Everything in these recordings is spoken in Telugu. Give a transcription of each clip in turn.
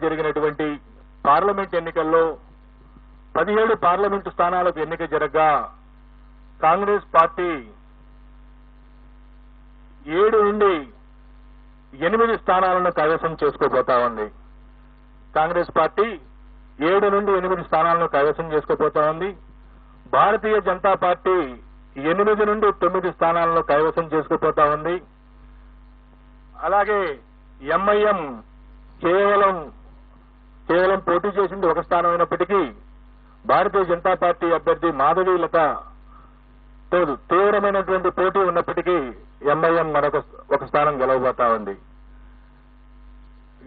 జరిగినటువంటి పార్లమెంట్ ఎన్నికల్లో 17 పార్లమెంటు స్థానాలకు ఎన్నిక జరగగా కాంగ్రెస్ పార్టీ 7 నుండి 8 స్థానాలను కైవసం చేసుకోబోతా ఉంది. కాంగ్రెస్ పార్టీ 7 నుండి 8 స్థానాలను కైవసం చేసుకోబోతా ఉంది. భారతీయ జనతా పార్టీ 8 నుండి 9 స్థానాలను కైవసం చేసుకోబోతా ఉంది. అలాగే ఎంఐఎం కేవలం పోటీ చేసింది 1 స్థానం అయినప్పటికీ భారతీయ జనతా పార్టీ అభ్యర్థి మాధవీలత తీవ్రమైనటువంటి పోటీ ఉన్నప్పటికీ ఎంఐఎం మరొక 1 స్థానం గెలవబోతా ఉంది.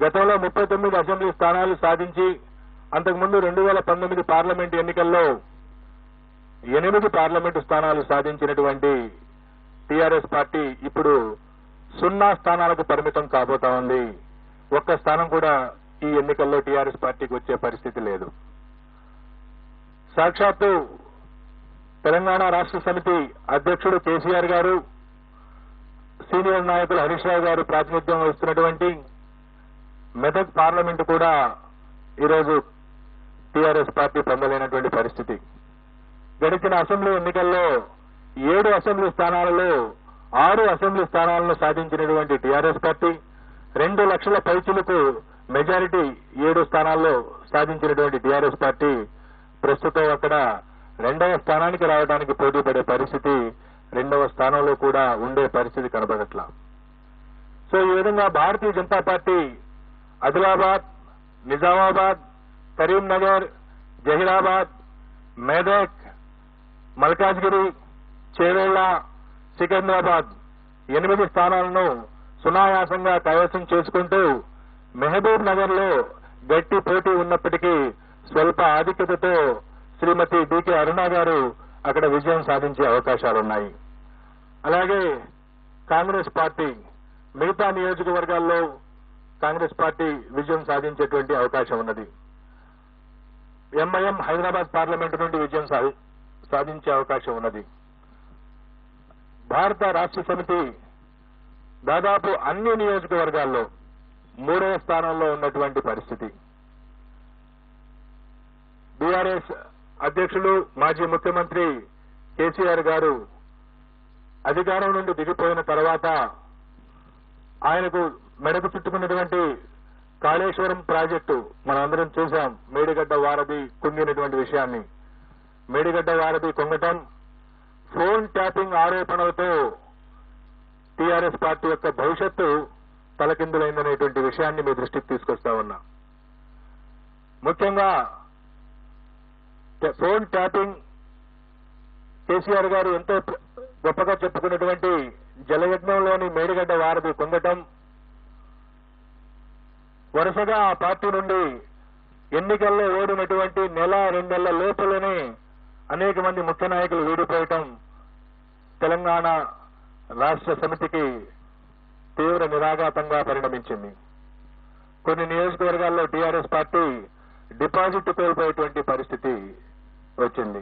గతంలో 39 అసెంబ్లీ స్థానాలు సాధించి అంతకుముందు 2019 పార్లమెంటు ఎన్నికల్లో 8 పార్లమెంటు స్థానాలు సాధించినటువంటి టీఆర్ఎస్ పార్టీ ఇప్పుడు 0 స్థానాలకు పరిమితం కాబోతా ఉంది. 1 స్థానం కూడా ఈ ఎన్నికల్లో టీఆర్ఎస్ పార్టీకి వచ్చే పరిస్థితి లేదు. సాక్షాత్తు తెలంగాణ రాష్ట్ర సమితి అధ్యక్షుడు కేసీఆర్ గారు, సీనియర్ నాయకులు హరీష్ రావు గారు ప్రాతినిధ్యం వహిస్తున్నటువంటి మెదక్ పార్లమెంటు కూడా ఈరోజు టీఆర్ఎస్ పార్టీ పొందలేనటువంటి పరిస్థితి. గడిచిన అసెంబ్లీ ఎన్నికల్లో 7 అసెంబ్లీ స్థానాలలో 6 అసెంబ్లీ స్థానాలను సాధించినటువంటి టీఆర్ఎస్ పార్టీ 2 లక్షల పైచిలకు మెజారిటీ 7 స్థానాల్లో సాధించినటువంటి టీఆర్ఎస్ పార్టీ ప్రస్తుతం అక్కడ 2వ స్థానానికి రావడానికి పోటీ పడే పరిస్థితి, 2వ స్థానంలో కూడా ఉండే పరిస్థితి కనబడట్లా. సో ఈ విధంగా భారతీయ జనతా పార్టీ ఆదిలాబాద్, నిజామాబాద్, కరీంనగర్, జహీరాబాద్, మెదక్, మల్కాజ్గిరి, చేవెళ్ల, సికింద్రాబాద్ 8 స్థానాలను సునాయాసంగా కైవసం చేసుకుంటూ మహబూబ్ నగర్ లో గట్టి పోటీ ఉన్నప్పటికీ స్వల్ప ఆధిక్యతతో శ్రీమతి డికే అరుణ గారు అక్కడ విజయం సాధించే అవకాశాలున్నాయి. అలాగే కాంగ్రెస్ పార్టీ మిగతా నియోజకవర్గాల్లో కాంగ్రెస్ పార్టీ విజయం సాధించేటువంటి అవకాశం ఉన్నది. ఎంఐఎం హైదరాబాద్ పార్లమెంటు నుండి విజయం సాధించే అవకాశం ఉన్నది. భారత రాష్ట్ర సమితి దాదాపు అన్ని నియోజకవర్గాల్లో 3వ స్థానంలో ఉన్నటువంటి పరిస్థితి. బీఆర్ఎస్ అధ్యక్షులు మాజీ ముఖ్యమంత్రి కేసీఆర్ గారు అధికారం నుండి దిగిపోయిన తర్వాత ఆయనకు మెడకు చుట్టుకున్నటువంటి కాళేశ్వరం ప్రాజెక్టు మనందరం చూశాం. మేడిగడ్డ వారధి కుంగినటువంటి విషయాన్ని, మేడిగడ్డ వారధి కుంగటం, ఫోన్ ట్యాపింగ్ ఆరోపణలతో టీఆర్ఎస్ పార్టీ యొక్క భవిష్యత్తు తలకిందులైందనేటువంటి విషయాన్ని మీ దృష్టికి తీసుకొస్తా ఉన్నా. ముఖ్యంగా ఫోన్ ట్యాపింగ్ కేసీఆర్ గారు ఎంతో గొప్పగా చెప్పుకున్నటువంటి జలయజ్ఞంలోని మేడిగడ్డ వారధి కుంగటం, వరుసగా ఆ పార్టీ నుండి ఎన్నికల్లో ఓడినటువంటి 1-2 నెలల లోపలనే అనేక మంది ముఖ్య నాయకులు వీడిపోయటం తెలంగాణ రాష్ట్ర సమితికి తీవ్ర నిరాఘాతంగా పరిణమించింది. కొన్ని నియోజకవర్గాల్లో టీఆర్ఎస్ పార్టీ డిపాజిట్ కోల్పోయేటువంటి పరిస్థితి వచ్చింది.